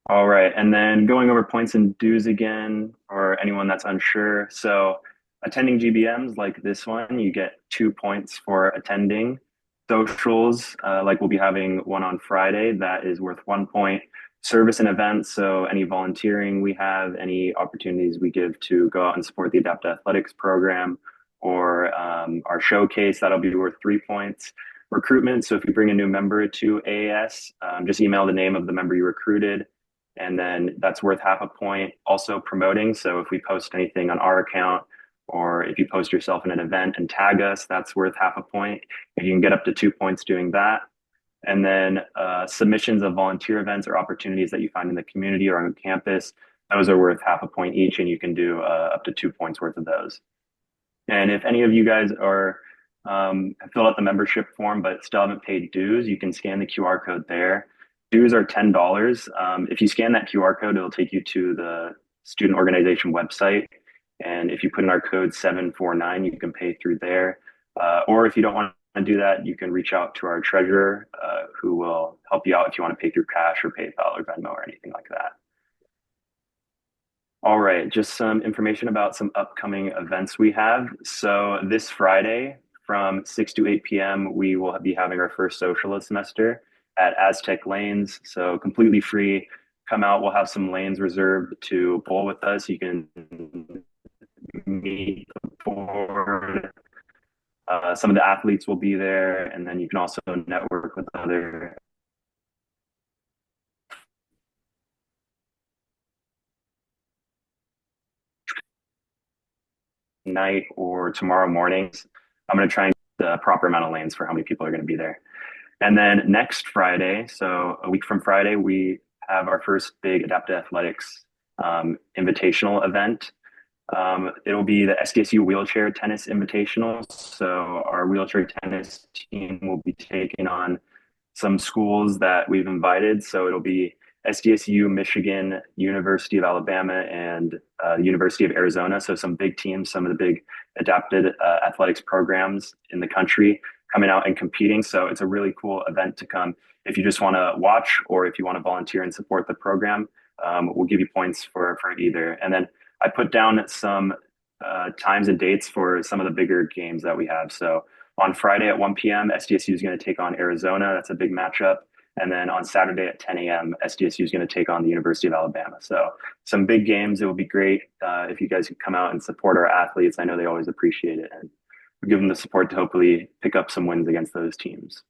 All right, and then going over points and dues again for anyone that's unsure. So, attending GBMs like this one, you get 2 points for attending. Socials, like we'll be having one on Friday, that is worth 1 point. Service and events, so any volunteering we have, any opportunities we give to go out and support the Adapt Athletics program, or our showcase, that'll be worth 3 points. Recruitment, so if you bring a new member to AAS, just email the name of the member you recruited and then that's worth half a point. Also promoting, so if we post anything on our account or if you post yourself in an event and tag us, that's worth half a point. If you can get up to 2 points doing that. And then submissions of volunteer events or opportunities that you find in the community or on campus, those are worth half a point each, and you can do up to 2 points worth of those. And if any of you guys are have filled out the membership form but still haven't paid dues, you can scan the QR code there. Dues are $10. If you scan that QR code, it'll take you to the student organization website. And if you put in our code 749, you can pay through there. Or if you don't want to do that, you can reach out to our treasurer, who will help you out if you want to pay through cash or PayPal or Venmo or anything like that. All right, just some information about some upcoming events we have. So this Friday from 6 to 8 p.m., we will be having our first socialist semester at Aztec Lanes. So completely free. Come out, we'll have some lanes reserved to bowl with us. You can meet the board. Some of the athletes will be there, and then you can also network with other night or tomorrow mornings. I'm going to try and get the proper amount of lanes for how many people are going to be there. And then next Friday, so a week from Friday, we have our first big Adaptive Athletics invitational event. It'll be the SDSU Wheelchair Tennis Invitational. So our wheelchair tennis team will be taking on some schools that we've invited. So it'll be SDSU, Michigan, University of Alabama, and the University of Arizona. So some big teams, some of the big adapted athletics programs in the country coming out and competing. So it's a really cool event to come. If you just want to watch or if you want to volunteer and support the program, we'll give you points for either. And then I put down some times and dates for some of the bigger games that we have. So on Friday at 1 p.m., SDSU is going to take on Arizona. That's a big matchup. And then on Saturday at 10 a.m., SDSU is going to take on the University of Alabama. So some big games. It will be great if you guys can come out and support our athletes. I know they always appreciate it. And we'll give them the support to hopefully pick up some wins against those teams.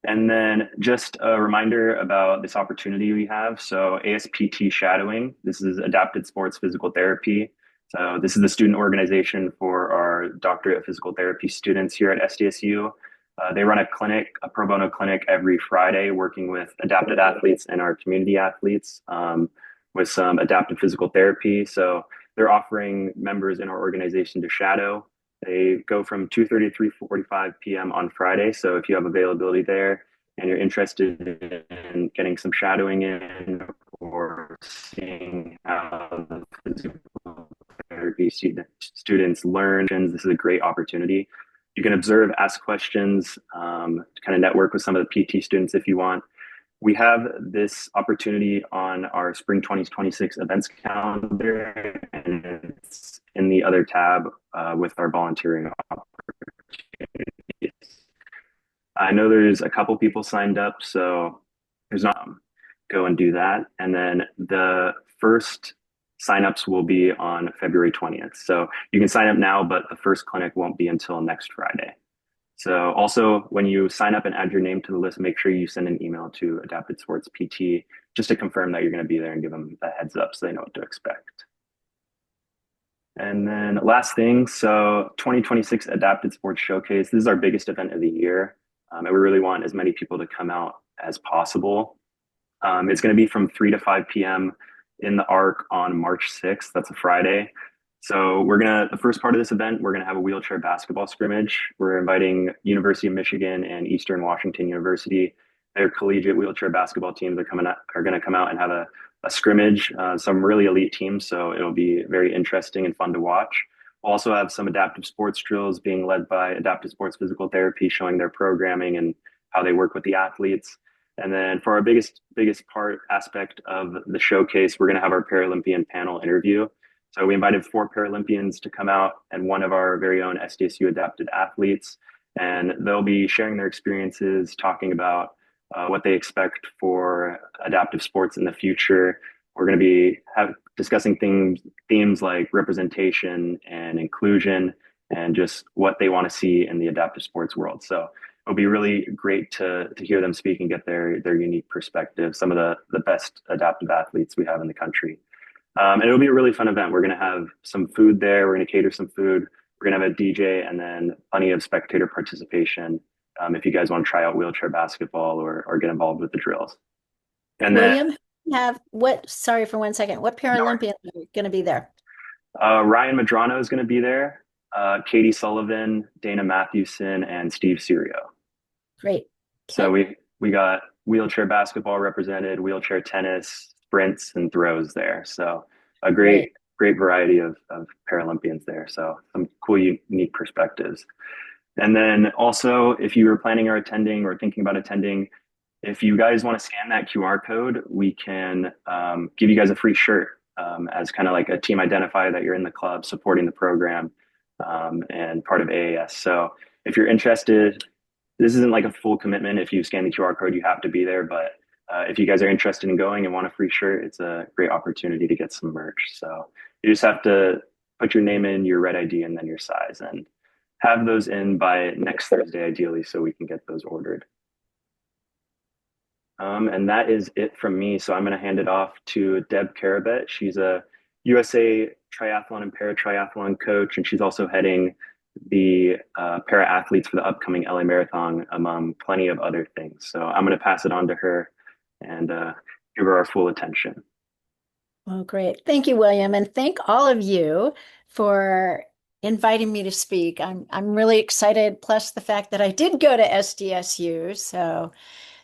And then just a reminder about this opportunity we have. So ASPT shadowing, this is adapted sports physical therapy. So this is the student organization for our doctorate of physical therapy students here at SDSU. They run a clinic, a pro bono clinic every Friday, working with adapted athletes and our community athletes with some adaptive physical therapy. So they're offering members in our organization to shadow. They go from 2:30 to 3:45 p.m. on Friday. So if you have availability there and you're interested in getting some shadowing in or seeing how the physical therapy students learn, this is a great opportunity. You can observe, ask questions, kind of network with some of the PT students if you want. We have this opportunity on our spring 2026 events calendar, and it's in the other tab with our volunteering opportunities. I know there's a couple people signed up, so there's not go and do that. And then the first signups will be on February 20th. So you can sign up now, but the first clinic won't be until next Friday. So also when you sign up and add your name to the list, make sure you send an email to Adapted Sports PT just to confirm that you're going to be there and give them a heads up so they know what to expect. And then last thing, so 2026 Adapted Sports Showcase. This is our biggest event of the year. And we really want as many people to come out as possible. It's going to be from 3 to 5 p.m. in the Arc on March 6th. That's a Friday. So the first part of this event, we're going to have a wheelchair basketball scrimmage. We're inviting University of Michigan and Eastern Washington University. Their collegiate wheelchair basketball teams are going to come out and have a scrimmage, some really elite teams. So it'll be very interesting and fun to watch. We'll also have some adaptive sports drills being led by Adaptive Sports Physical Therapy, showing their programming and how they work with the athletes. And then for our biggest part aspect of the showcase, we're going to have our Paralympian panel interview. So we invited four Paralympians to come out and one of our very own SDSU adapted athletes, and they'll be sharing their experiences, talking about what they expect for adaptive sports in the future. We're going to be discussing themes like representation and inclusion, and just what they want to see in the adaptive sports world. So it'll be really great to hear them speak and get their unique perspective. Some of the best adaptive athletes we have in the country. And it'll be a really fun event. We're going to have some food there. We're going to cater some food. We're going to have a DJ and then plenty of spectator participation. If you guys want to try out wheelchair basketball or get involved with the drills. And then William, have what? Sorry for 1 second. What no, Paralympians are going to be there? Ryan Madrano is going to be there. Katie Sullivan, Dana Mathewson, and Steve Serio. Great. So Okay, we got wheelchair basketball represented, wheelchair tennis, sprints, and throws there. So a great. great variety of Paralympians there. So some cool, unique perspectives. And then also, if you were planning or attending or thinking about attending, if you guys want to scan that QR code, we can give you guys a free shirt as kind of like a team identifier that you're in the club supporting the program and part of AAS. So if you're interested, this isn't like a full commitment. If you scan the QR code, you have to be there. But if you guys are interested in going and want a free shirt, it's a great opportunity to get some merch. So you just have to put your name in, your red ID, and then your size, and have those in by next Thursday, ideally, so we can get those ordered. And that is it from me. So I'm going to hand it off to Deb Carabet. She's a USA triathlon and para triathlon coach, and she's also heading the para athletes for the upcoming LA Marathon, among plenty of other things. So I'm going to pass it on to her and give her our full attention. Oh, great. Thank you, William, and thank all of you for inviting me to speak. I'm really excited, plus the fact that I did go to SDSU, so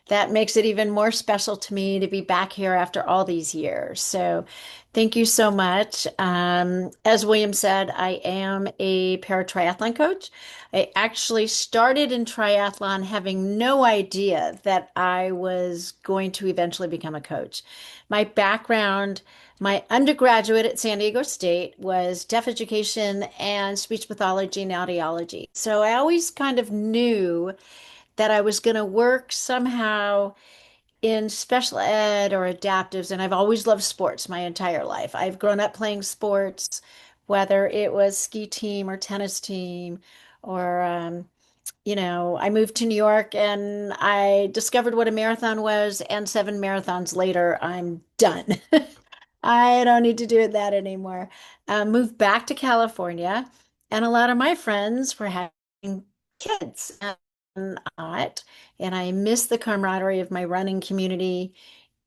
that makes it even more special to me to be back here after all these years. So thank you so much. As William said, I am a para triathlon coach. I actually started in triathlon having no idea that I was going to eventually become a coach. My background, my undergraduate at San Diego State was deaf education and speech pathology and audiology. So I always kind of knew that I was going to work somehow in special ed or adaptives. And I've always loved sports my entire life. I've grown up playing sports, whether it was ski team or tennis team, or, I moved to New York and I discovered what a marathon was. And 7 marathons later, I'm done. I don't need to do that anymore. Moved back to California, and a lot of my friends were having kids and not, and I miss the camaraderie of my running community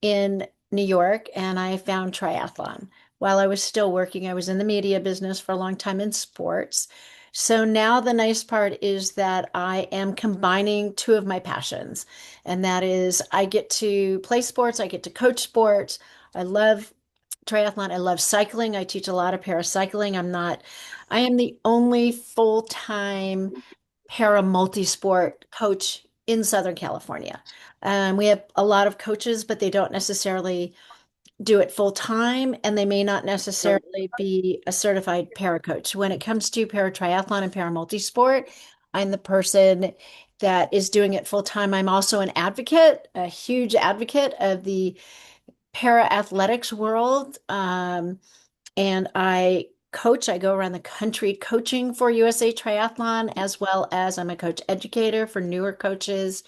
in New York, and I found triathlon. While I was still working, I was in the media business for a long time in sports. So now the nice part is that I am combining two of my passions, and that is I get to play sports, I get to coach sports. I love triathlon. I love cycling. I teach a lot of paracycling. I am the only full-time para multi-sport coach in Southern California. We have a lot of coaches, but they don't necessarily do it full time, and they may not necessarily be a certified para coach. When it comes to para triathlon and para multi-sport, I'm the person that is doing it full time. I'm also an advocate, a huge advocate of the para athletics world. And I coach, I go around the country coaching for USA Triathlon, as well as I'm a coach educator for newer coaches.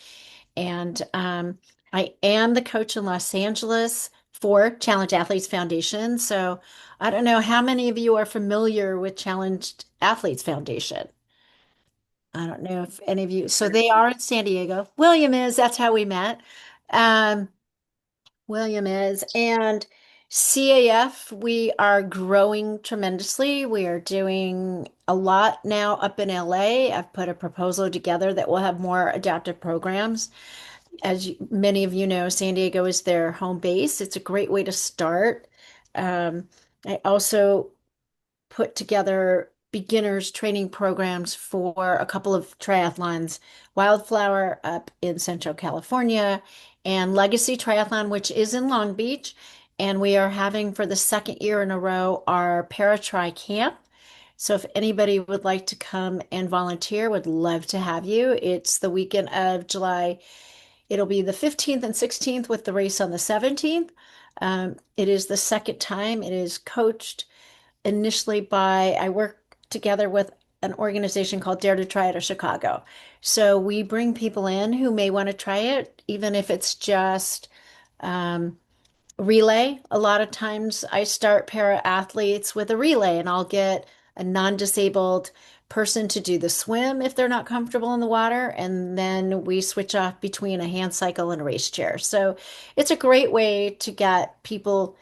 And I am the coach in Los Angeles for Challenge Athletes Foundation. So I don't know how many of you are familiar with Challenged Athletes Foundation. I don't know if any of you, so they are in San Diego. William is, that's how we met. Um, William is. And CAF, we are growing tremendously. We are doing a lot now up in LA. I've put a proposal together that will have more adaptive programs. Many of you know, San Diego is their home base. It's a great way to start. I also put together beginners training programs for a couple of triathlons, Wildflower up in Central California and Legacy Triathlon, which is in Long Beach. And we are having for the second year in a row our Para-Tri Camp. So if anybody would like to come and volunteer, would love to have you. It's the weekend of July. It'll be the 15th and 16th with the race on the 17th. It is the second time. It is coached initially by, I work together with an organization called Dare to Try It of Chicago. So we bring people in who may want to try it, even if it's just um, relay. A lot of times I start para athletes with a relay and I'll get a non-disabled person to do the swim if they're not comfortable in the water. And then we switch off between a hand cycle and a race chair. So it's a great way to get people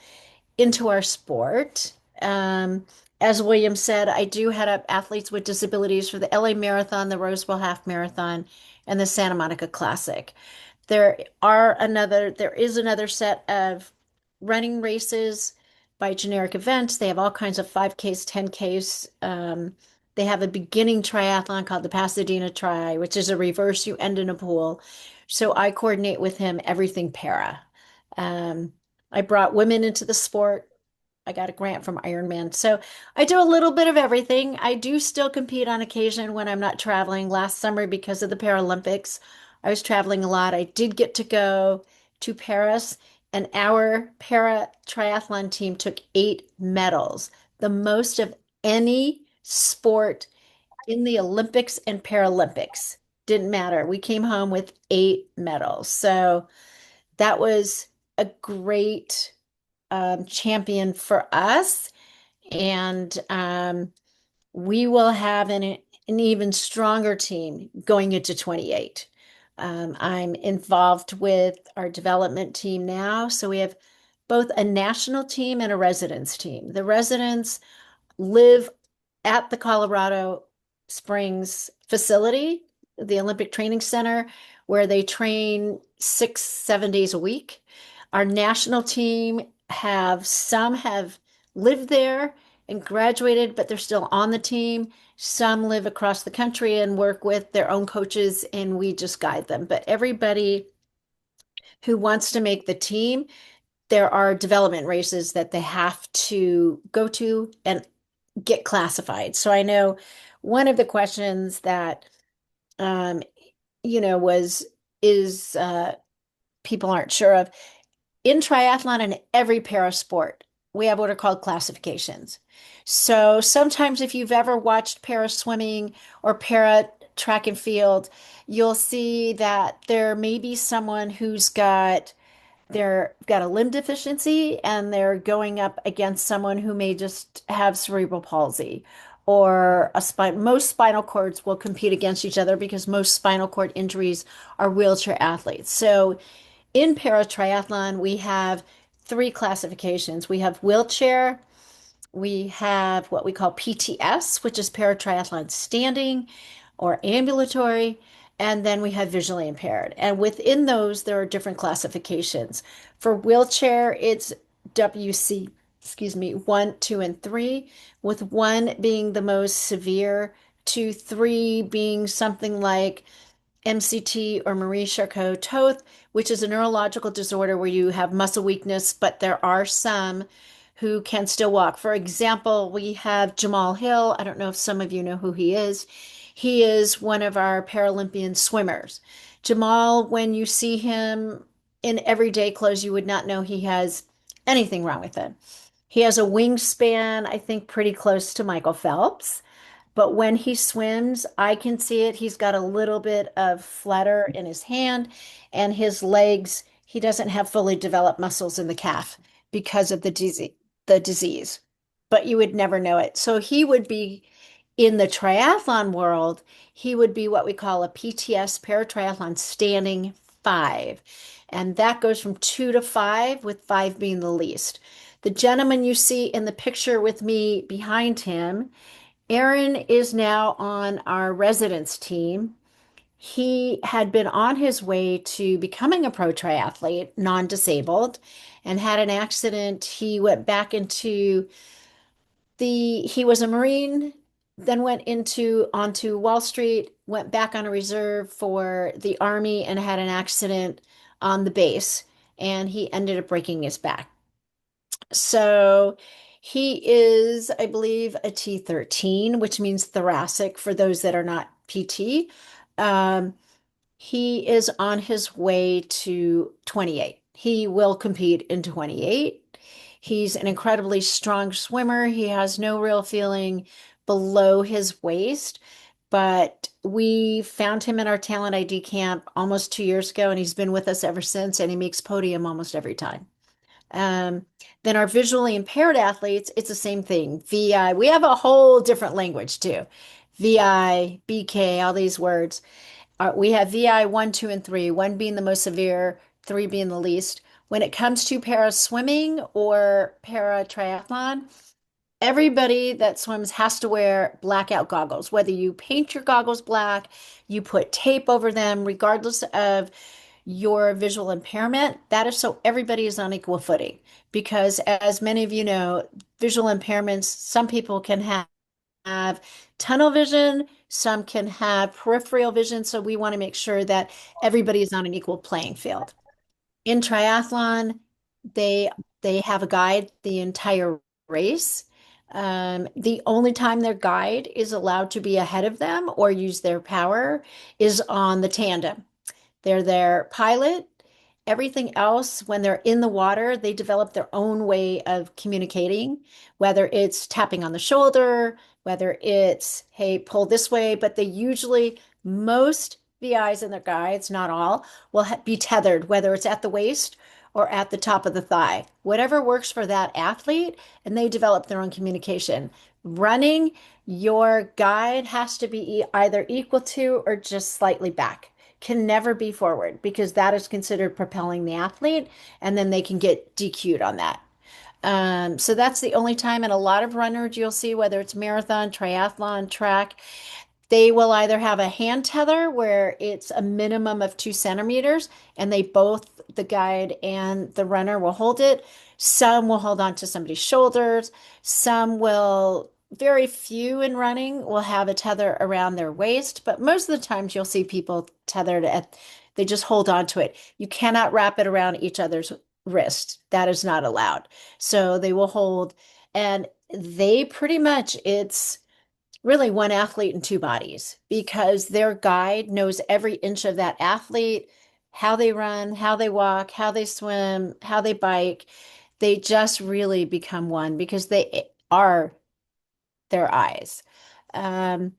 into our sport. As William said, I do head up athletes with disabilities for the LA Marathon, the Roseville Half Marathon, and the Santa Monica Classic. There is another set of running races by generic events. They have all kinds of 5Ks, 10Ks. They have a beginning triathlon called the Pasadena Tri, which is a reverse, you end in a pool. So I coordinate with him everything para. Um, I brought women into the sport. I got a grant from Ironman. So I do a little bit of everything. I do still compete on occasion when I'm not traveling. Last summer, because of the Paralympics, I was traveling a lot. I did get to go to Paris, and our para triathlon team took 8 medals, the most of any sport in the Olympics and Paralympics. Didn't matter. We came home with 8 medals. So that was a great champion for us. And we will have an even stronger team going into 28. I'm involved with our development team now. So we have both a national team and a residence team. The residents live at the Colorado Springs facility, the Olympic Training Center, where they train 6, 7 days a week. Our national team some have lived there and graduated, but they're still on the team. Some live across the country and work with their own coaches, and we just guide them. But everybody who wants to make the team, there are development races that they have to go to and get classified. So I know one of the questions that um, was is people aren't sure of in triathlon and every para sport, we have what are called classifications. So sometimes if you've ever watched para swimming or para track and field, you'll see that there may be someone who's got a limb deficiency and they're going up against someone who may just have cerebral palsy or a spine. Most spinal cords will compete against each other because most spinal cord injuries are wheelchair athletes. So in para triathlon, we have 3 classifications. We have wheelchair, we have what we call PTS, which is paratriathlon standing or ambulatory, and then we have visually impaired. And within those, there are different classifications. For wheelchair, it's WC, 1, 2, and 3, with 1 being the most severe, 2, 3 being something like MCT or Marie-Charcot-Tooth, which is a neurological disorder where you have muscle weakness, but there are some who can still walk. For example, we have Jamal Hill. I don't know if some of you know who he is. He is one of our Paralympian swimmers. Jamal, when you see him in everyday clothes, you would not know he has anything wrong with him. He has a wingspan, I think, pretty close to Michael Phelps. But when he swims, I can see it. He's got a little bit of flutter in his hand and his legs. He doesn't have fully developed muscles in the calf because of the disease. But you would never know it. So he would be in the triathlon world, he would be what we call a PTS paratriathlon standing 5. And that goes from 2 to 5, with 5 being the least. The gentleman you see in the picture with me behind him, Aaron, is now on our residence team. He had been on his way to becoming a pro triathlete, non-disabled, and had an accident. He went back into he was a Marine, then went into onto Wall Street, went back on a reserve for the Army and had an accident on the base, and he ended up breaking his back. So he is, I believe, a T13, which means thoracic for those that are not PT. Um, he is on his way to 28. He will compete in 28. He's an incredibly strong swimmer. He has no real feeling below his waist, but we found him in our talent ID camp almost 2 years ago, and he's been with us ever since, and he makes podium almost every time. Um, then our visually impaired athletes, it's the same thing. VI, we have a whole different language too. VI, BK, all these words. We have VI 1, 2, and 3, one being the most severe, three being the least. When it comes to para swimming or para triathlon, everybody that swims has to wear blackout goggles. Whether you paint your goggles black, you put tape over them, regardless of your visual impairment, that is so everybody is on equal footing. Because as many of you know, visual impairments, some people can have tunnel vision, some can have peripheral vision. So we want to make sure that everybody is on an equal playing field. In triathlon, they they have a guide the entire race. The only time their guide is allowed to be ahead of them or use their power is on the tandem. They're their pilot. Everything else, when they're in the water, they develop their own way of communicating, whether it's tapping on the shoulder, whether it's, hey, pull this way. But they usually, most VIs and their guides, not all, will be tethered, whether it's at the waist or at the top of the thigh, whatever works for that athlete, and they develop their own communication. Running, your guide has to be either equal to or just slightly back, can never be forward because that is considered propelling the athlete, and then they can get DQ'd on that. So that's the only time, and a lot of runners you'll see, whether it's marathon, triathlon, track, they will either have a hand tether where it's a minimum of 2 centimeters, and they both, the guide and the runner, will hold it. Some will hold on to somebody's shoulders. Some will, very few in running will have a tether around their waist, but most of the times you'll see people tethered at, they just hold on to it. You cannot wrap it around each other's wrist. That is not allowed. So they will hold, and they pretty much, it's really one athlete and two bodies because their guide knows every inch of that athlete, how they run, how they walk, how they swim, how they bike. They just really become one because they are their eyes. Um,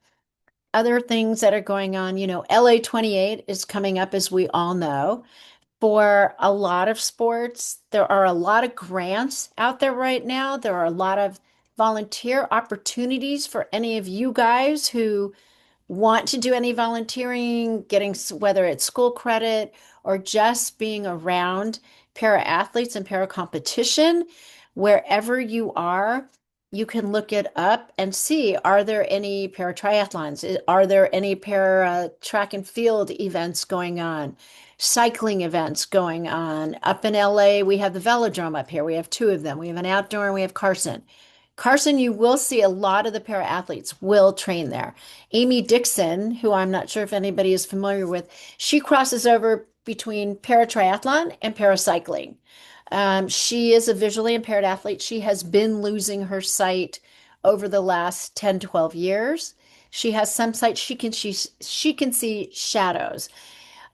Other things that are going on, LA 28 is coming up, as we all know. For a lot of sports, there are a lot of grants out there right now. There are a lot of volunteer opportunities for any of you guys who want to do any volunteering, getting whether it's school credit or just being around para athletes and para competition, wherever you are, you can look it up and see, are there any para triathlons? Are there any para track and field events going on? Cycling events going on. Up in LA, we have the velodrome up here. We have two of them. We have an outdoor and we have Carson. Carson, you will see a lot of the para athletes will train there. Amy Dixon, who I'm not sure if anybody is familiar with, she crosses over between para triathlon and paracycling. She is a visually impaired athlete. She has been losing her sight over the last 10, 12 years. She has some sight she can see shadows.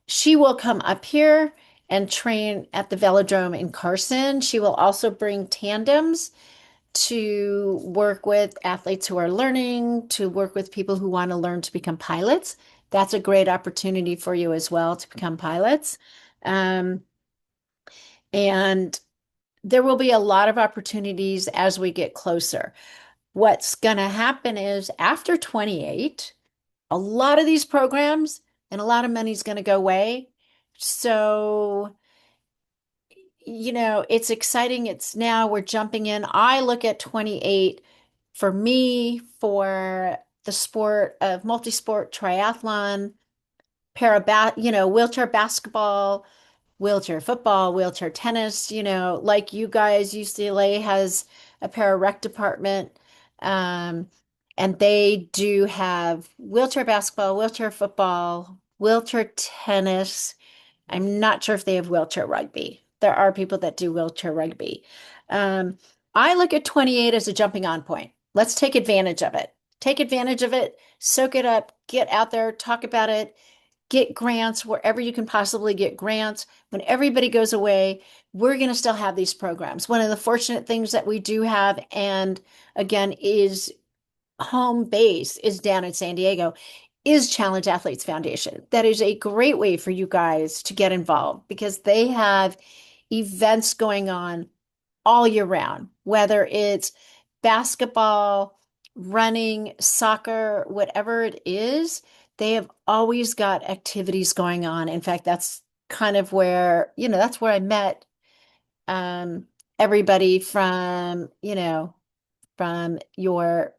She will come up here and train at the velodrome in Carson. She will also bring tandems to work with athletes who are learning, to work with people who want to learn to become pilots. That's a great opportunity for you as well to become pilots. Um, and there will be a lot of opportunities as we get closer. What's going to happen is after 28, a lot of these programs and a lot of money is going to go away. So it's exciting. It's now we're jumping in. I look at 28 for me for the sport of multi-sport triathlon, wheelchair basketball, wheelchair football, wheelchair tennis, like you guys, UCLA has a para rec department. Um, And they do have wheelchair basketball, wheelchair football, wheelchair tennis. I'm not sure if they have wheelchair rugby. There are people that do wheelchair rugby. Um, I look at 28 as a jumping on point. Let's take advantage of it. Take advantage of it, soak it up, get out there, talk about it, get grants wherever you can possibly get grants. When everybody goes away, we're going to still have these programs. One of the fortunate things that we do have, and again, is home base is down in San Diego, is Challenge Athletes Foundation. That is a great way for you guys to get involved because they have events going on all year round, whether it's basketball, running, soccer, whatever it is, they have always got activities going on. In fact, that's kind of where, that's where I met um, everybody from, from your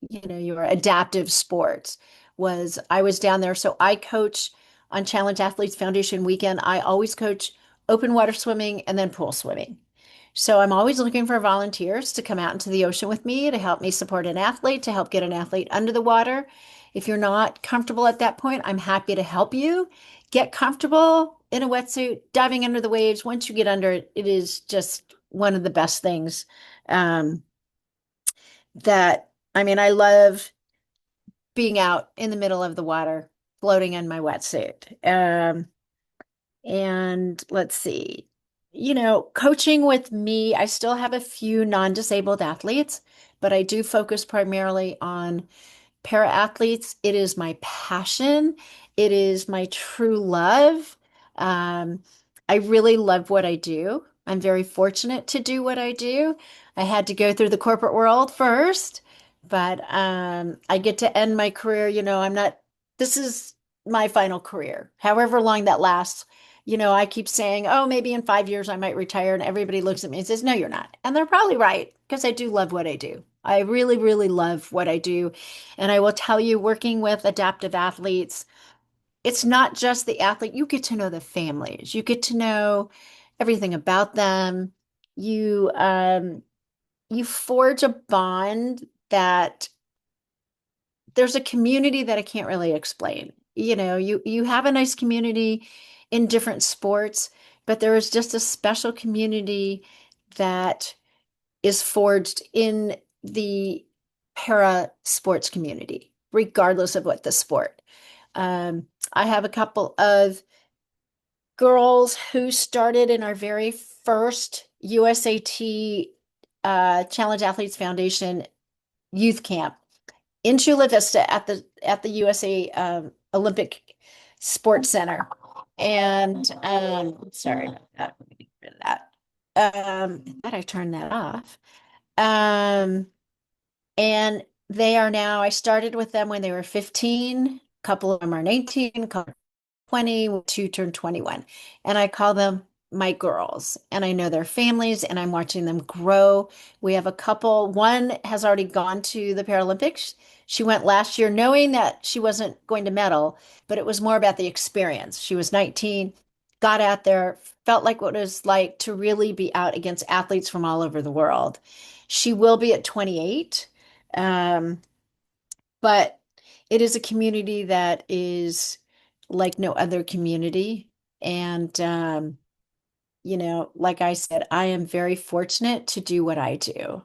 your adaptive sports was I was down there. So I coach on Challenge Athletes Foundation weekend. I always coach open water swimming and then pool swimming. So I'm always looking for volunteers to come out into the ocean with me to help me support an athlete, to help get an athlete under the water. If you're not comfortable at that point, I'm happy to help you get comfortable in a wetsuit, diving under the waves. Once you get under it, it is just one of the best things um, that, I mean, I love being out in the middle of the water, floating in my wetsuit. And let's see, coaching with me, I still have a few non-disabled athletes, but I do focus primarily on para athletes. It is my passion. It is my true love. Um, I really love what I do. I'm very fortunate to do what I do. I had to go through the corporate world first, but I get to end my career. This is my final career, however long that lasts. I keep saying, oh, maybe in 5 years I might retire. And everybody looks at me and says, no, you're not. And they're probably right because I do love what I do. I really, really love what I do. And I will tell you, working with adaptive athletes, it's not just the athlete. You get to know the families. You get to know everything about them. You forge a bond that there's a community that I can't really explain. You have a nice community in different sports, but there is just a special community that is forged in the para sports community, regardless of what the sport. I have a couple of girls who started in our very first USAT Challenge Athletes Foundation youth camp in Chula Vista at the USA Olympic Sports Center. And sorry about that. Let me get rid of that. I turned that off. Um, and they are now, I started with them when they were 15. A couple of them are 19, a couple 20, two turned 21. And I call them my girls. And I know their families and I'm watching them grow. We have a couple, one has already gone to the Paralympics. She went last year knowing that she wasn't going to medal, but it was more about the experience. She was 19, got out there, felt like what it was like to really be out against athletes from all over the world. She will be at 28. Um, but it is a community that is like no other community. And, like I said, I am very fortunate to do what I do.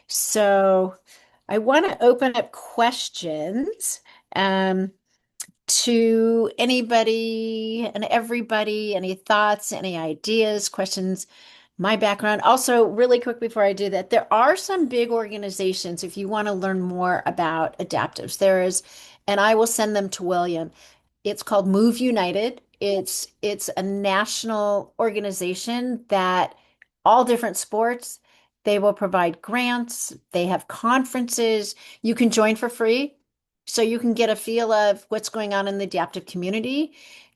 So I want to open up questions to anybody and everybody. Any thoughts, any ideas, questions? My background. Also, really quick before I do that, there are some big organizations if you want to learn more about adaptives. There is, and I will send them to William. It's called Move United. It's a national organization that all different sports, they will provide grants, they have conferences. You can join for free, so you can get a feel of what's going on in the adaptive community.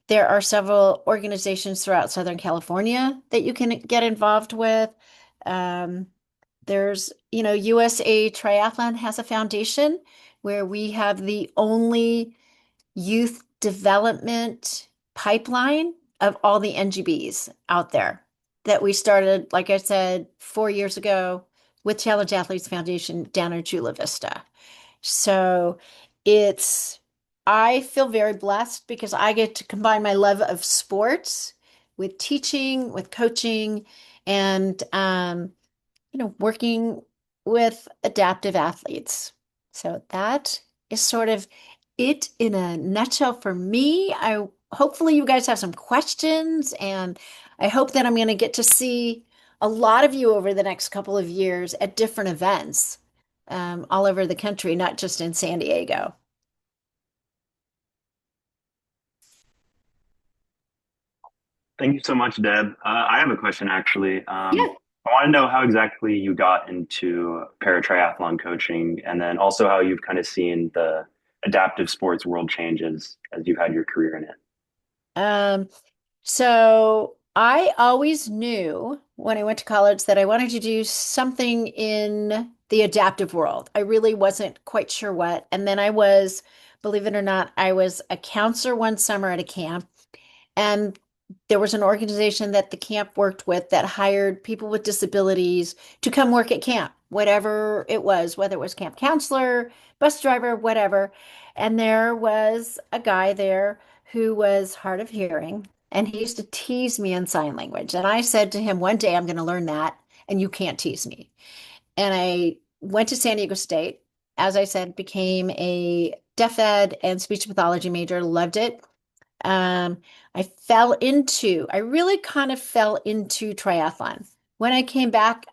There are several organizations throughout Southern California that you can get involved with. Um, USA Triathlon has a foundation where we have the only youth development pipeline of all the NGBs out there that we started, like I said, 4 years ago, with Challenge Athletes Foundation down in Chula Vista. So it's, I feel very blessed because I get to combine my love of sports with teaching, with coaching, and working with adaptive athletes. So that is sort of it in a nutshell for me. I hopefully you guys have some questions, and I hope that I'm going to get to see a lot of you over the next couple of years at different events all over the country, not just in San Diego. Thank you so much, Deb. I have a question actually. Yeah. I want to know how exactly you got into paratriathlon coaching, and then also how you've kind of seen the adaptive sports world changes as you've had your career in it. Um, So I always knew when I went to college that I wanted to do something in the adaptive world. I really wasn't quite sure what. And then believe it or not, I was a counselor one summer at a camp. And there was an organization that the camp worked with that hired people with disabilities to come work at camp, whatever it was, whether it was camp counselor, bus driver, whatever. And there was a guy there who was hard of hearing, and he used to tease me in sign language. And I said to him, one day I'm going to learn that, and you can't tease me. And I went to San Diego State. As I said, became a deaf ed and speech pathology major, loved it. um, I really kind of fell into triathlon. When I came back,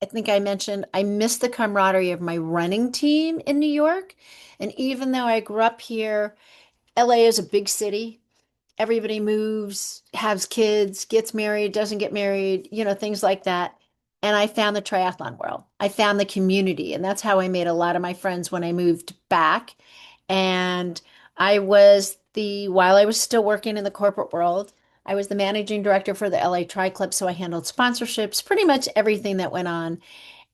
I think I mentioned I missed the camaraderie of my running team in New York. And even though I grew up here, LA is a big city. Everybody moves, has kids, gets married, doesn't get married, things like that. And I found the triathlon world. I found the community, and that's how I made a lot of my friends when I moved back. And while I was still working in the corporate world, I was the managing director for the LA Tri Club. So I handled sponsorships, pretty much everything that went on.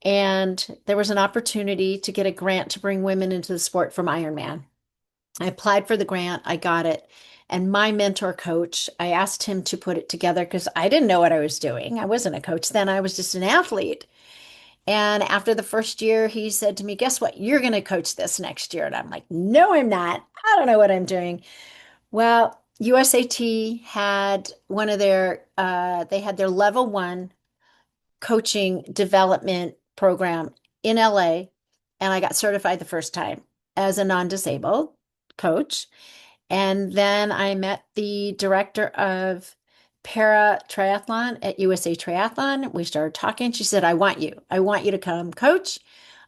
And there was an opportunity to get a grant to bring women into the sport from Ironman. I applied for the grant, I got it. And my mentor coach, I asked him to put it together because I didn't know what I was doing. I wasn't a coach then, I was just an athlete. And after the first year, he said to me, "Guess what? You're going to coach this next year." And I'm like, "No, I'm not. I don't know what I'm doing." Well, USAT had they had their level one coaching development program in LA. And I got certified the first time as a non-disabled coach. And then I met the director of para triathlon at USA Triathlon. We started talking. She said, "I want you. I want you to come coach."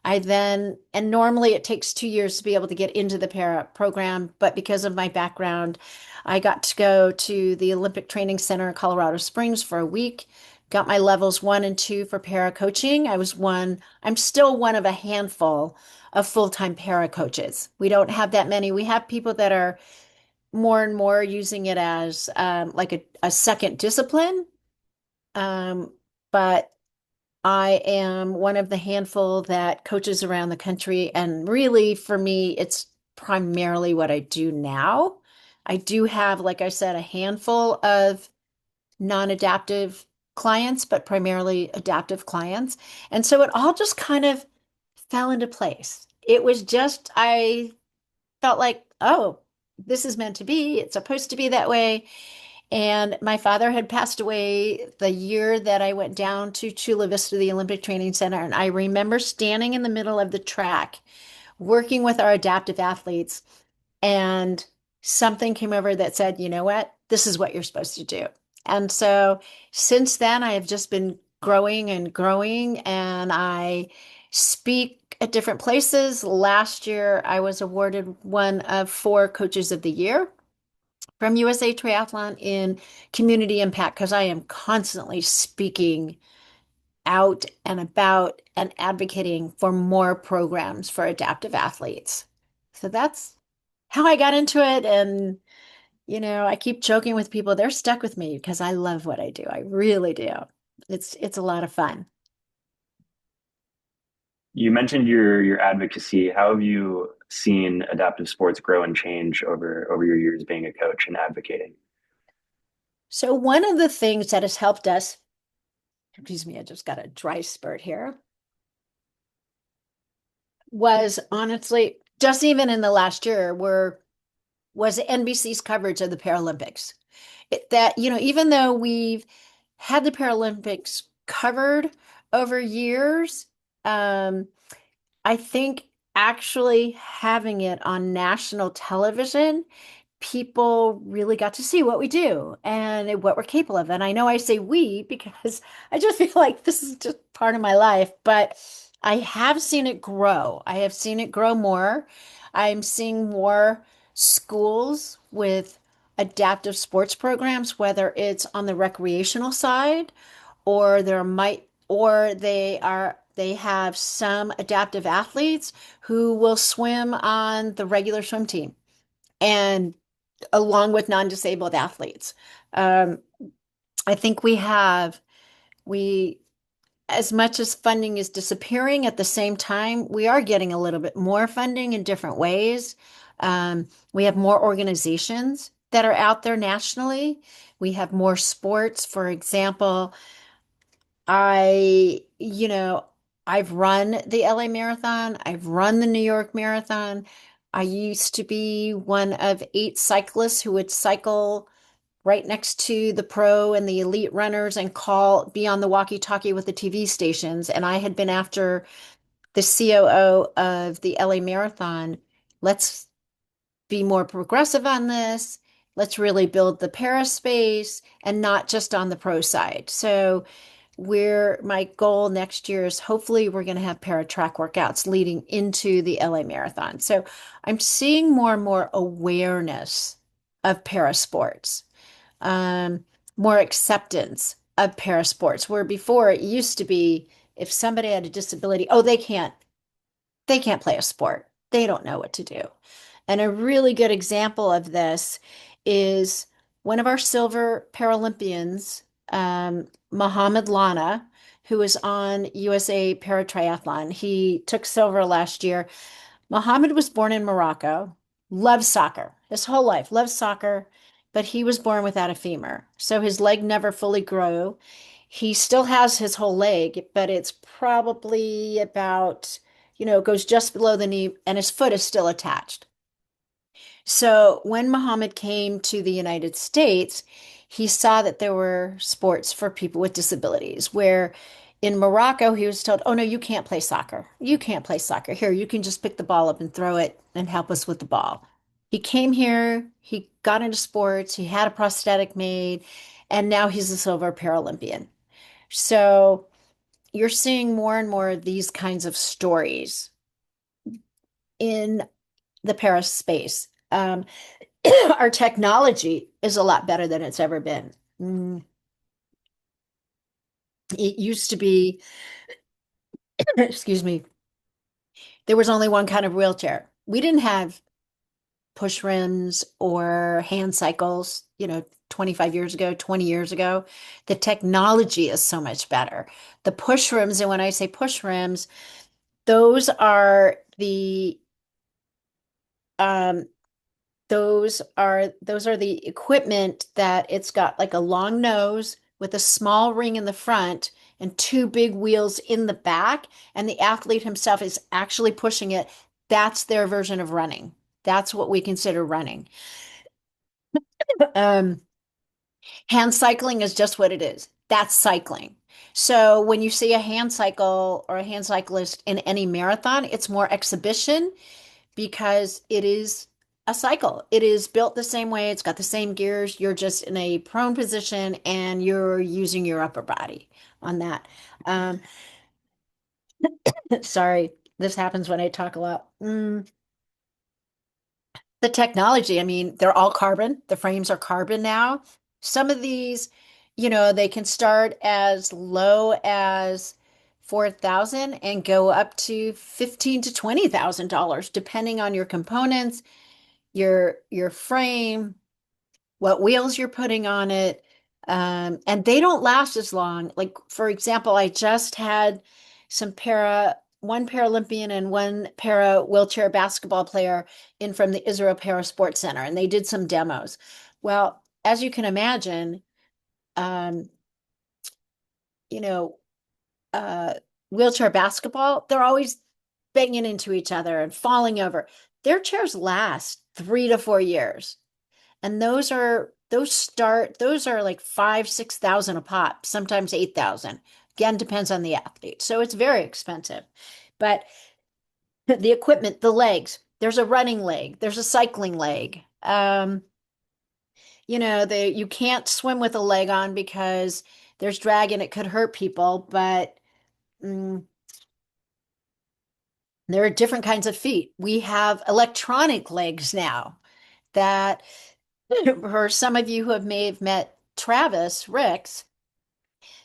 And normally it takes 2 years to be able to get into the para program. But because of my background, I got to go to the Olympic Training Center in Colorado Springs for a week, got my levels 1 and 2 for para coaching. I'm still one of a handful of full-time para coaches. We don't have that many. We have people that are more and more using it as like a second discipline. But I am one of the handful that coaches around the country. And really, for me, it's primarily what I do now. I do have, like I said, a handful of non-adaptive clients, but primarily adaptive clients. And so it all just kind of fell into place. I felt like, oh, this is meant to be. It's supposed to be that way. And my father had passed away the year that I went down to Chula Vista, the Olympic Training Center. And I remember standing in the middle of the track, working with our adaptive athletes, and something came over that said, "You know what? This is what you're supposed to do." And so since then, I have just been growing and growing, and I speak at different places. Last year, I was awarded one of 4 Coaches of the Year from USA Triathlon in community impact because I am constantly speaking out and about and advocating for more programs for adaptive athletes. So that's how I got into it. And, I keep joking with people, they're stuck with me because I love what I do. I really do. It's a lot of fun. You mentioned your advocacy. How have you seen adaptive sports grow and change over your years being a coach and advocating? So one of the things that has helped us, excuse me, I just got a dry spurt here. was honestly just even in the last year were was NBC's coverage of the Paralympics. That, even though we've had the Paralympics covered over years, um, I think actually having it on national television, people really got to see what we do and what we're capable of. And I know I say we because I just feel like this is just part of my life, but I have seen it grow. I have seen it grow more. I'm seeing more schools with adaptive sports programs, whether it's on the recreational side or they have some adaptive athletes who will swim on the regular swim team and along with non-disabled athletes. Um, I think we, as much as funding is disappearing, at the same time, we are getting a little bit more funding in different ways. We have more organizations that are out there nationally. We have more sports. For example, I've run the LA Marathon, I've run the New York Marathon. I used to be one of 8 cyclists who would cycle right next to the pro and the elite runners and be on the walkie-talkie with the TV stations. And I had been after the COO of the LA Marathon. Let's be more progressive on this. Let's really build the para space and not just on the pro side. So my goal next year is hopefully we're going to have para track workouts leading into the LA Marathon. So I'm seeing more and more awareness of para sports, um, more acceptance of para sports, where before it used to be if somebody had a disability, oh, they can't play a sport. They don't know what to do. And a really good example of this is one of our silver Paralympians, Mohamed Lana, who was on USA Paratriathlon. He took silver last year. Mohammed was born in Morocco, loves soccer his whole life, loves soccer, but he was born without a femur. So his leg never fully grew. He still has his whole leg, but it's probably about, goes just below the knee, and his foot is still attached. So when Muhammad came to the United States, he saw that there were sports for people with disabilities, where in Morocco, he was told, oh, no, you can't play soccer. You can't play soccer. Here, you can just pick the ball up and throw it and help us with the ball. He came here, he got into sports, he had a prosthetic made, and now he's a silver Paralympian. So you're seeing more and more of these kinds of stories in the Paris space. Our technology is a lot better than it's ever been. It used to be, excuse me, there was only one kind of wheelchair. We didn't have push rims or hand cycles, 25 years ago, 20 years ago. The technology is so much better. The push rims, and when I say push rims, those are the um, those are the equipment that it's got like a long nose with a small ring in the front and 2 big wheels in the back, and the athlete himself is actually pushing it. That's their version of running. That's what we consider running. Um, Hand cycling is just what it is. That's cycling. So when you see a hand cycle or a hand cyclist in any marathon, it's more exhibition because it is a cycle. It is built the same way. It's got the same gears. You're just in a prone position and you're using your upper body on that. Um, sorry, this happens when I talk a lot. The technology, I mean, they're all carbon. The frames are carbon now. Some of these, they can start as low as 4,000 and go up to 15 to $20,000 depending on your components, your frame, what wheels you're putting on it. And they don't last as long. Like, for example, I just had one Paralympian and one para wheelchair basketball player in from the Israel Para Sports Center, and they did some demos. Well, as you can imagine, um, you know, uh, wheelchair basketball, they're always banging into each other and falling over. Their chairs last 3 to 4 years. And those are like 5, 6,000 a pop, sometimes 8,000. Again, depends on the athlete. So it's very expensive. But the equipment, the legs, there's a running leg, there's a cycling leg. You can't swim with a leg on because there's drag and it could hurt people, but mm, there are different kinds of feet. We have electronic legs now that, for some of you who may have met Travis Ricks,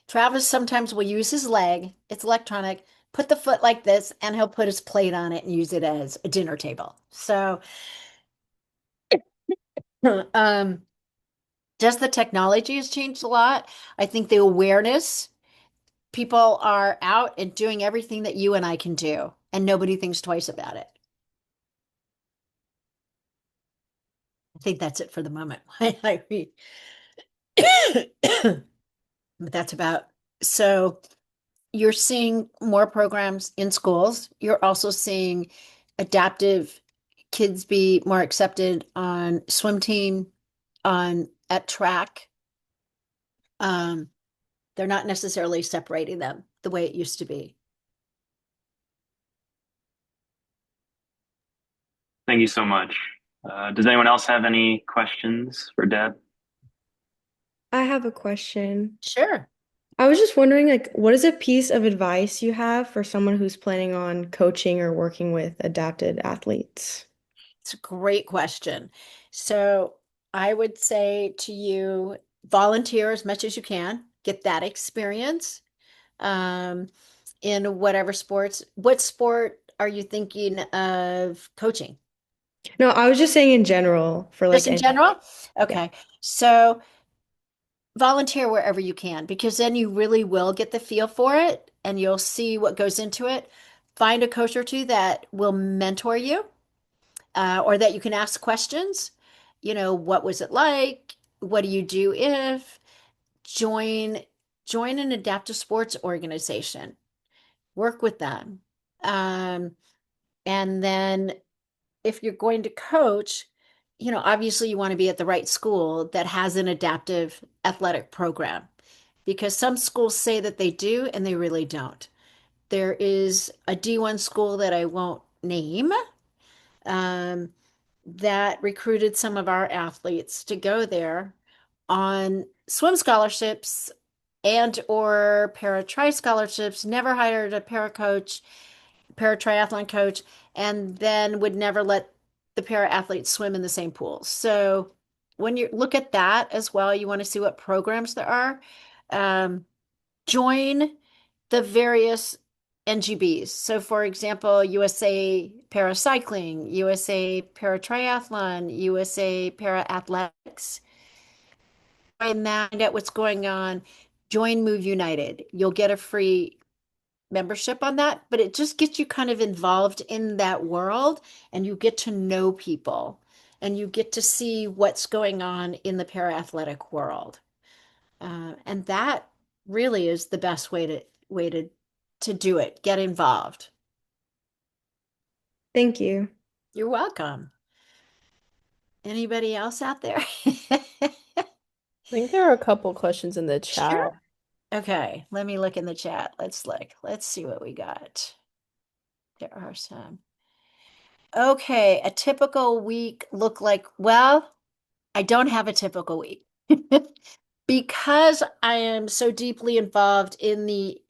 Travis sometimes will use his leg, it's electronic, put the foot like this, and he'll put his plate on it and use it as a dinner table. So, um, just the technology has changed a lot. I think the awareness, people are out and doing everything that you and I can do, and nobody thinks twice about it. I think that's it for the moment. I mean, but that's about so you're seeing more programs in schools. You're also seeing adaptive kids be more accepted on swim team, on at track. Um, they're not necessarily separating them the way it used to be. Thank you so much. Does anyone else have any questions for Deb? I have a question. Sure. I was just wondering, like, what is a piece of advice you have for someone who's planning on coaching or working with adapted athletes? It's a great question. So I would say to you, volunteer as much as you can, get that experience in whatever sports. What sport are you thinking of coaching? No, I was just saying in general for Just like in any, general? yeah. Okay. So volunteer wherever you can because then you really will get the feel for it and you'll see what goes into it. Find a coach or two that will mentor you or that you can ask questions. What was it like? What do you do if? Join join an adaptive sports organization. Work with them. Um, and then if you're going to coach, obviously you want to be at the right school that has an adaptive athletic program because some schools say that they do and they really don't. There is a D1 school that I won't name um, that recruited some of our athletes to go there on swim scholarships and or para tri scholarships, never hired a para coach, para triathlon coach, and then would never let the para athletes swim in the same pool. So when you look at that as well, you want to see what programs there are. Um, join the various NGBs. So, for example, USA Paracycling, USA Paratriathlon, USA Para Athletics. Find out what's going on. Join Move United. You'll get a free membership on that, but it just gets you kind of involved in that world and you get to know people and you get to see what's going on in the para athletic world. And that really is the best way to do it. Get involved. Thank you. You're welcome. Anybody else out there? I think there are a couple questions in the chat. Sure. Okay, let me look in the chat. Let's look. Let's see what we got. There are some. Okay, a typical week look like, well, I don't have a typical week. Because I am so deeply involved in the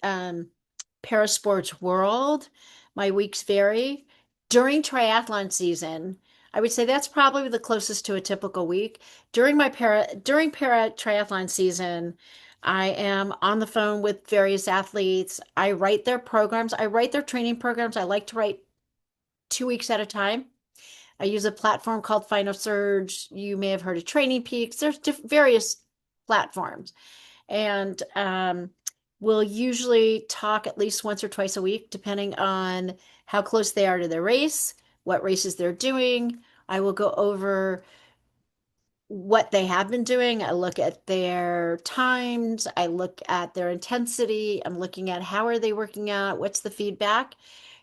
parasports world, my weeks vary. During triathlon season, I would say that's probably the closest to a typical week. During para triathlon season, I am on the phone with various athletes. I write their programs. I write their training programs. I like to write 2 weeks at a time. I use a platform called Final Surge. You may have heard of Training Peaks. There's various platforms. And we'll usually talk at least once or twice a week, depending on how close they are to their race, what races they're doing. I will go over what they have been doing. I look at their times. I look at their intensity. I'm looking at how are they working out? What's the feedback?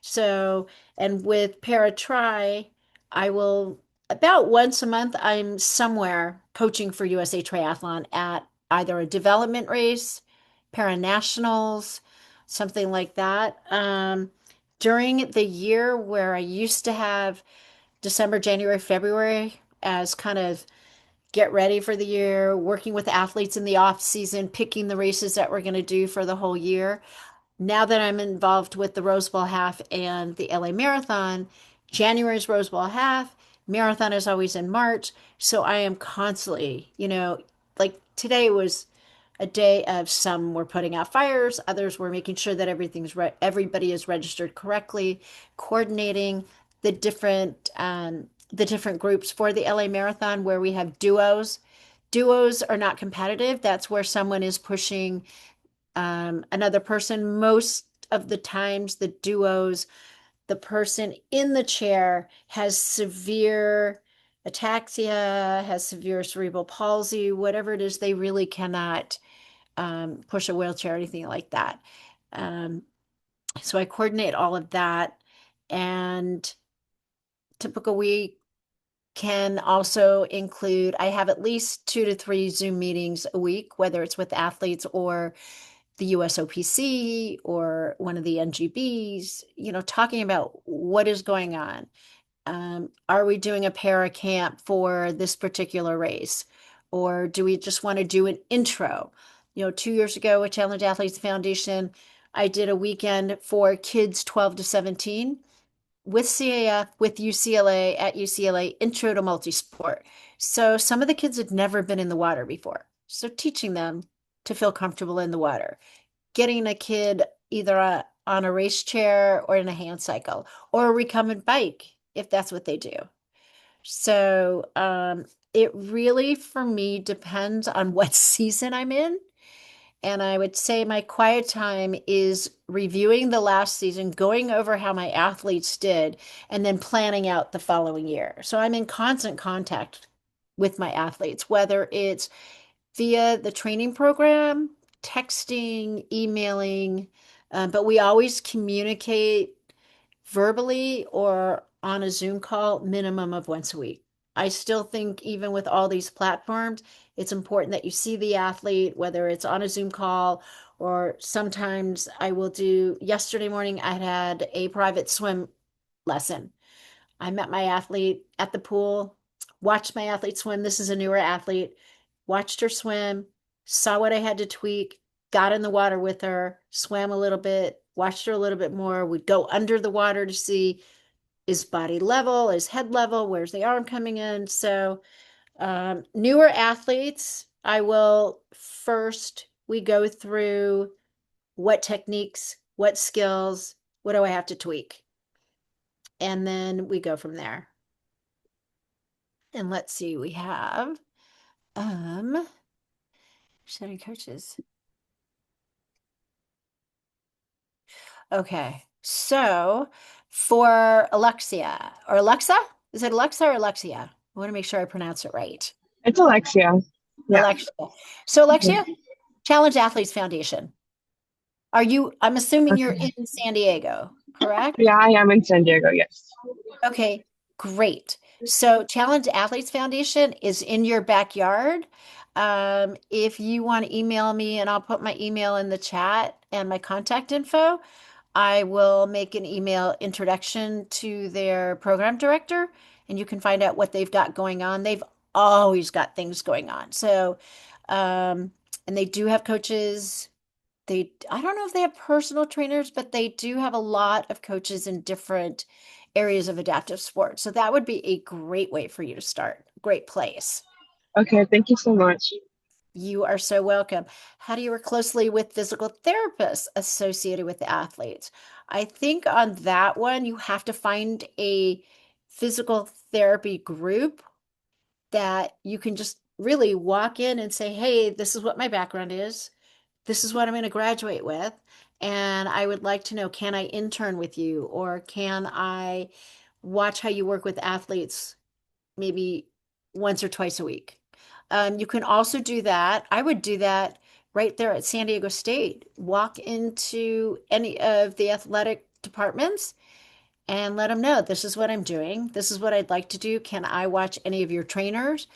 So, and with Paratri, I will about once a month, I'm somewhere coaching for USA Triathlon at either a development race, paranationals, something like that. During the year where I used to have December, January, February as kind of get ready for the year, working with athletes in the off season, picking the races that we're going to do for the whole year. Now that I'm involved with the Rose Bowl Half and the LA Marathon, January's Rose Bowl Half, marathon is always in March. So I am constantly, like today was a day of some were putting out fires, others were making sure that everybody is registered correctly, coordinating the different groups for the LA Marathon where we have duos. Duos are not competitive. That's where someone is pushing another person. Most of the times, the duos, the person in the chair has severe ataxia, has severe cerebral palsy, whatever it is, they really cannot push a wheelchair or anything like that. Um, so I coordinate all of that. And typical week can also include, I have at least 2 to 3 Zoom meetings a week, whether it's with athletes or the USOPC or one of the NGBs, talking about what is going on. Are we doing a para camp for this particular race? Or do we just want to do an intro? 2 years ago with Challenge Athletes Foundation, I did a weekend for kids 12 to 17 with CAF, with UCLA at UCLA, intro to multisport. So some of the kids had never been in the water before. So teaching them to feel comfortable in the water, getting a kid either on a race chair or in a hand cycle or a recumbent bike if that's what they do. So it really, for me, depends on what season I'm in. And I would say my quiet time is reviewing the last season, going over how my athletes did, and then planning out the following year. So I'm in constant contact with my athletes, whether it's via the training program, texting, emailing, but we always communicate verbally or on a Zoom call minimum of once a week. I still think even with all these platforms, it's important that you see the athlete, whether it's on a Zoom call or sometimes I will do, yesterday morning, I had a private swim lesson. I met my athlete at the pool, watched my athlete swim. This is a newer athlete, watched her swim, saw what I had to tweak, got in the water with her, swam a little bit, watched her a little bit more. Would go under the water to see is body level, is head level, where's the arm coming in. So, newer athletes, I will first, we go through what techniques, what skills, what do I have to tweak? And then we go from there. And let's see, we have setting coaches. Okay. So for Alexia or Alexa, is it Alexa or Alexia? I want to make sure I pronounce it right. It's Alexia. Yeah. Alexia. So Alexia, Challenge Athletes Foundation. I'm assuming you're Okay. in San Diego, correct? Yeah, I am in San Diego, yes. Okay, great. So Challenge Athletes Foundation is in your backyard. If you want to email me, and I'll put my email in the chat and my contact info, I will make an email introduction to their program director, and you can find out what they've got going on. They've always got things going on. So, and they do have coaches. I don't know if they have personal trainers, but they do have a lot of coaches in different areas of adaptive sports. So that would be a great way for you to start. Great place. Okay, thank you so much. You are so welcome. How do you work closely with physical therapists associated with the athletes? I think on that one, you have to find a physical therapy group that you can just really walk in and say, hey, this is what my background is. This is what I'm going to graduate with. And I would like to know, can I intern with you? Or can I watch how you work with athletes maybe once or twice a week? You can also do that. I would do that right there at San Diego State. Walk into any of the athletic departments and let them know this is what I'm doing. This is what I'd like to do. Can I watch any of your trainers?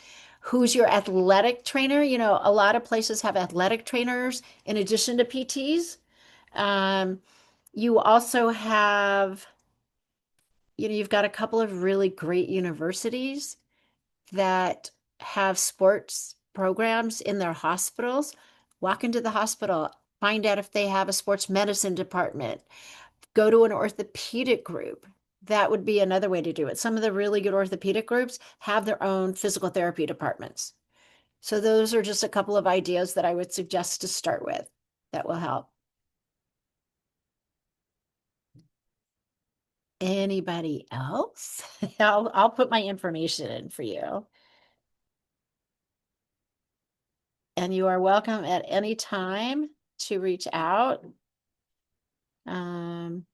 Who's your athletic trainer? You know, a lot of places have athletic trainers in addition to PTs. Um, you also have, you know, you've got a couple of really great universities that have sports programs in their hospitals. Walk into the hospital, find out if they have a sports medicine department, go to an orthopedic group. That would be another way to do it. Some of the really good orthopedic groups have their own physical therapy departments. So those are just a couple of ideas that I would suggest to start with that will help. Anybody else? I'll put my information in for you. And you are welcome at any time to reach out. Um,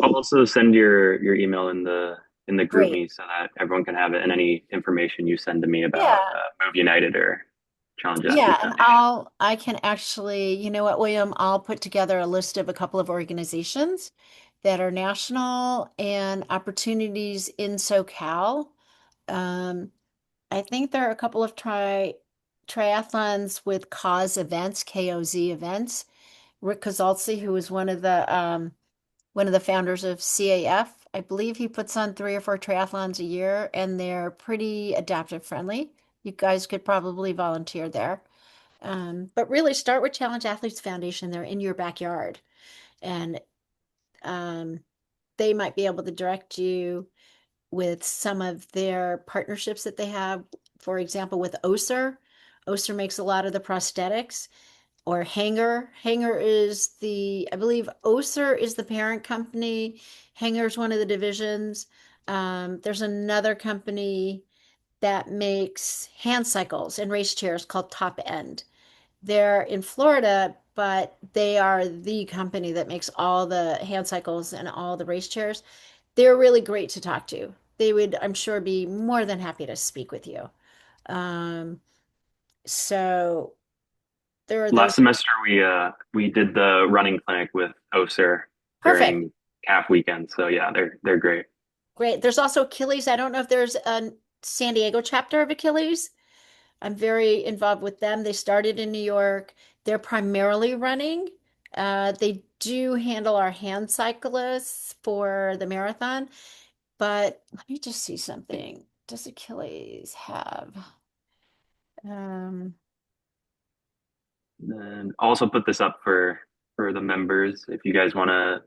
I'll also send your email in the group great. me so that everyone can have it, and any information you send to me about Yeah. Move United or Challenge Yeah, Athlete and Foundation. I can actually, you know what, William, I'll put together a list of a couple of organizations that are national and opportunities in SoCal. Um, I think there are a couple of triathlons with Cause events, KOZ events. Rick Kozalski, who is one of the founders of CAF, I believe he puts on 3 or 4 triathlons a year, and they're pretty adaptive friendly. You guys could probably volunteer there. But really start with Challenge Athletes Foundation. They're in your backyard, and um, they might be able to direct you with some of their partnerships that they have. For example, with Oser. Oser makes a lot of the prosthetics, or Hanger. Hanger is I believe Oser is the parent company. Hanger is one of the divisions. There's another company that makes hand cycles and race chairs called Top End. They're in Florida, but they are the company that makes all the hand cycles and all the race chairs. They're really great to talk to. They would, I'm sure, be more than happy to speak with you. Um, so there are Last those. semester we did the running clinic with OSER Perfect. during CAF weekend. So yeah, they're great. Great. There's also Achilles. I don't know if there's a San Diego chapter of Achilles. I'm very involved with them. They started in New York. They're primarily running. They do handle our hand cyclists for the marathon, but let me just see something. Does Achilles have? Um, And I'll also put this up for the members. If you guys want to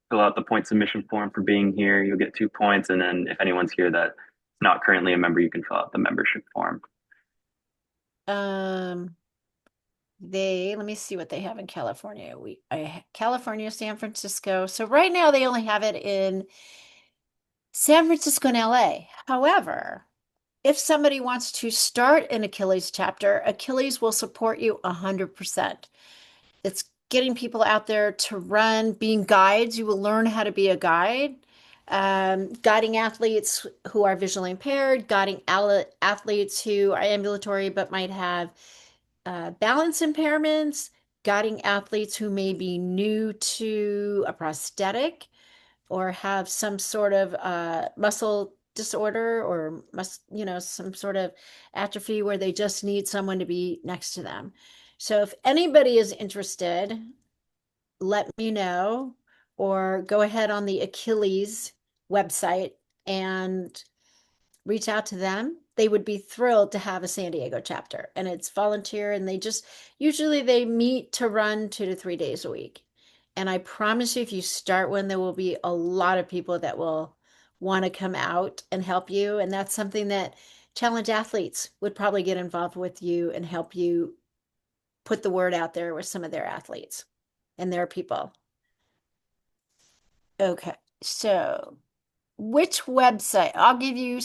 fill out the point submission form for being here, you'll get 2 points. And then if anyone's here that's not currently a member, you can fill out the membership form. um, let me see what they have in California. California, San Francisco. So right now they only have it in San Francisco and LA. However, if somebody wants to start an Achilles chapter, Achilles will support you 100%. It's getting people out there to run, being guides. You will learn how to be a guide, guiding athletes who are visually impaired, guiding athletes who are ambulatory but might have balance impairments, guiding athletes who may be new to a prosthetic or have some sort of muscle disorder or some sort of atrophy where they just need someone to be next to them. So if anybody is interested, let me know or go ahead on the Achilles website and reach out to them. They would be thrilled to have a San Diego chapter, and it's volunteer, and they just usually they meet to run 2 to 3 days a week. And I promise you, if you start one, there will be a lot of people that will want to come out and help you. And that's something that Challenge Athletes would probably get involved with you and help you put the word out there with some of their athletes and their people. Okay, so which website? I'll give you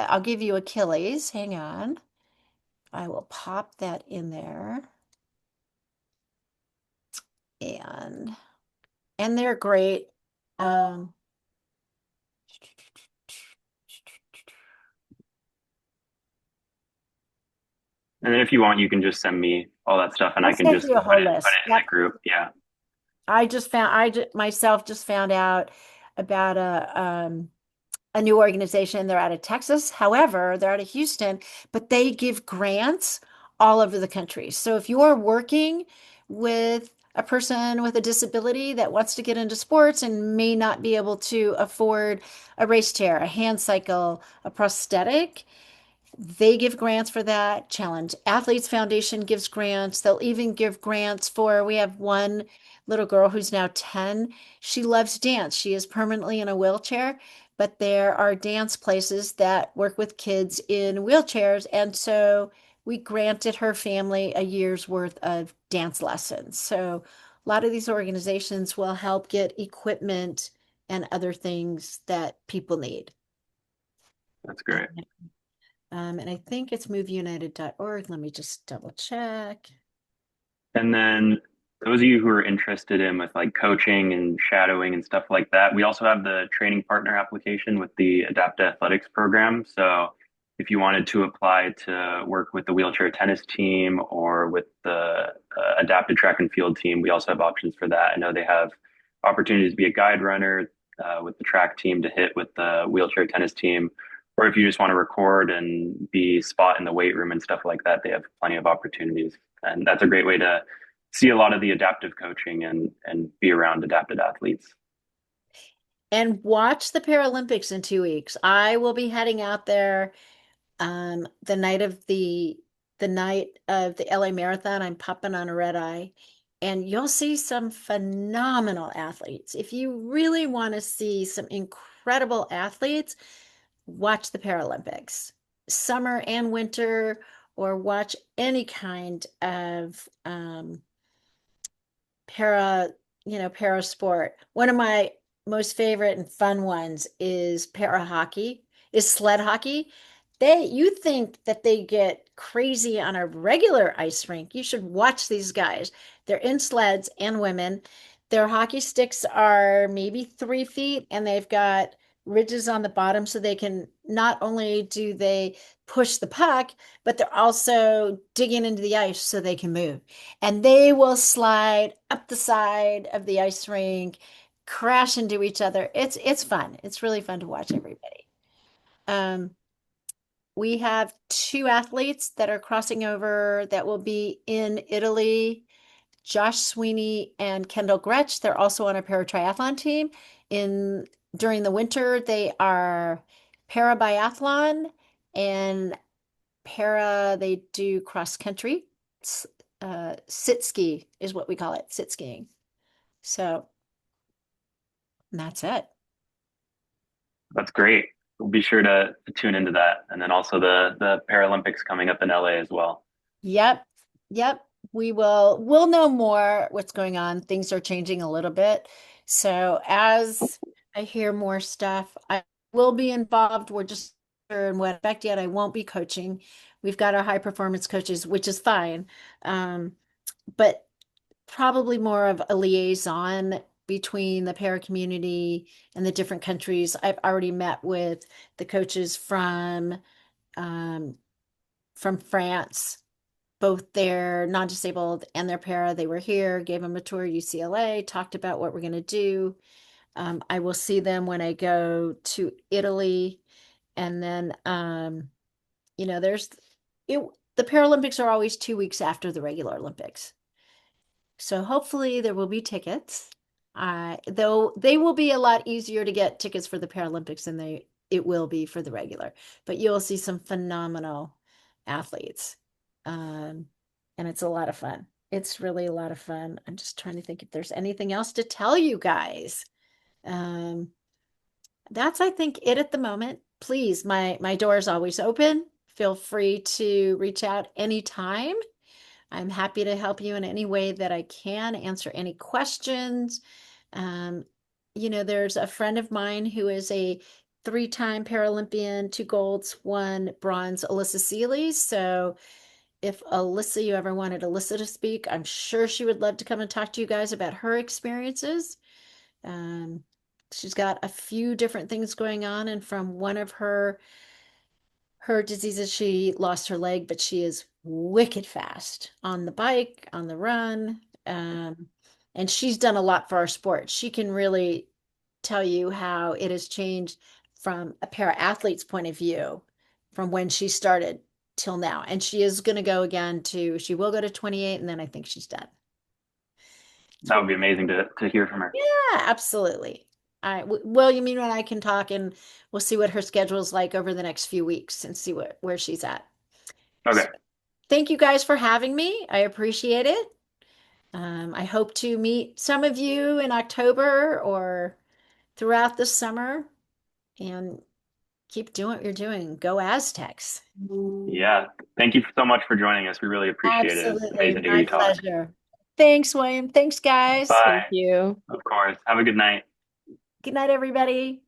I'll give you Achilles. Hang on. I will pop that in there. And they're great. Um, And then if you want, you can just send me all that stuff and I'll I can send just you a whole put list. it in Yep. the group. Yeah, Myself just found out about a new organization. They're out of Texas. However, they're out of Houston, but they give grants all over the country. So if you're working with a person with a disability that wants to get into sports and may not be able to afford a race chair, a hand cycle, a prosthetic, they give grants for that. Challenge Athletes Foundation gives grants. They'll even give grants for, we have one little girl who's now 10. She loves dance. She is permanently in a wheelchair, but there are dance places that work with kids in wheelchairs. And so we granted her family a year's worth of dance lessons. So a lot of these organizations will help get equipment and other things that people need. that's great. And I think it's moveunited.org. Let me just double check. And then those of you who are interested in with like coaching and shadowing and stuff like that, we also have the training partner application with the Adapt Athletics program. So if you wanted to apply to work with the wheelchair tennis team or with the adapted track and field team, we also have options for that. I know they have opportunities to be a guide runner with the track team to hit with the wheelchair tennis team. Or if you just want to record and be spot in the weight room and stuff like that, they have plenty of opportunities. And that's a great way to see a lot of the adaptive coaching and be around adapted athletes. And watch the Paralympics in 2 weeks. I will be heading out there the night of the LA Marathon. I'm popping on a red eye, and you'll see some phenomenal athletes. If you really want to see some incredible athletes, watch the Paralympics, summer and winter, or watch any kind of para, para sport. One of my most favorite and fun ones is para hockey, is sled hockey. You think that they get crazy on a regular ice rink. You should watch these guys. They're in sleds and women. Their hockey sticks are maybe 3 feet and they've got ridges on the bottom so they can not only do they push the puck, but they're also digging into the ice so they can move, and they will slide up the side of the ice rink, crash into each other. It's fun. It's really fun to watch everybody. Um, we have two athletes that are crossing over that will be in Italy, Josh Sweeney and Kendall Gretsch. They're also on a para triathlon team. In During the winter, they are para biathlon and they do cross country. Sit ski is what we call it, sit skiing. So that's it. That's great. We'll be sure to tune into that. And then also the Paralympics coming up in LA as well. Yep. Yep. We'll know more what's going on. Things are changing a little bit. So as I hear more stuff, I will be involved. We're just sure in what effect yet. I won't be coaching. We've got our high performance coaches, which is fine. But probably more of a liaison between the para community and the different countries. I've already met with the coaches um, from France, both their non-disabled and their para. They were here, gave them a tour of UCLA, talked about what we're going to do. I will see them when I go to Italy, and then there's it. The Paralympics are always 2 weeks after the regular Olympics. So hopefully there will be tickets. Though they will be a lot easier to get tickets for the Paralympics than it will be for the regular. But you'll see some phenomenal athletes. Um, and it's a lot of fun. It's really a lot of fun. I'm just trying to think if there's anything else to tell you guys. Um, that's, I think, it at the moment. Please, my door is always open. Feel free to reach out anytime. I'm happy to help you in any way that I can, answer any questions. Um, there's a friend of mine who is a three-time Paralympian, two golds, one bronze, Alyssa Seeley. So if Alyssa, you ever wanted Alyssa to speak, I'm sure she would love to come and talk to you guys about her experiences. Um, she's got a few different things going on, and from one of her her disease is she lost her leg, but she is wicked fast on the bike, on the run. And she's done a lot for our sport. She can really tell you how it has changed from a para athlete's point of view from when she started till now. And she is going to go again she will go to 28, and then I think she's done. That would be amazing to hear from her. Yeah, absolutely. William, you and I can talk, and we'll see what her schedule is like over the next few weeks and see where she's at. Okay. So, thank you guys for having me. I appreciate it. I hope to meet some of you in October or throughout the summer, and keep doing what you're doing. Go Aztecs. Yeah. Thank you so much for joining us. We really appreciate it. It's Absolutely. amazing to hear My you talk. pleasure. Thanks, William. Thanks, guys. Bye. Thank you. Of course. Have a good night. Good night, everybody.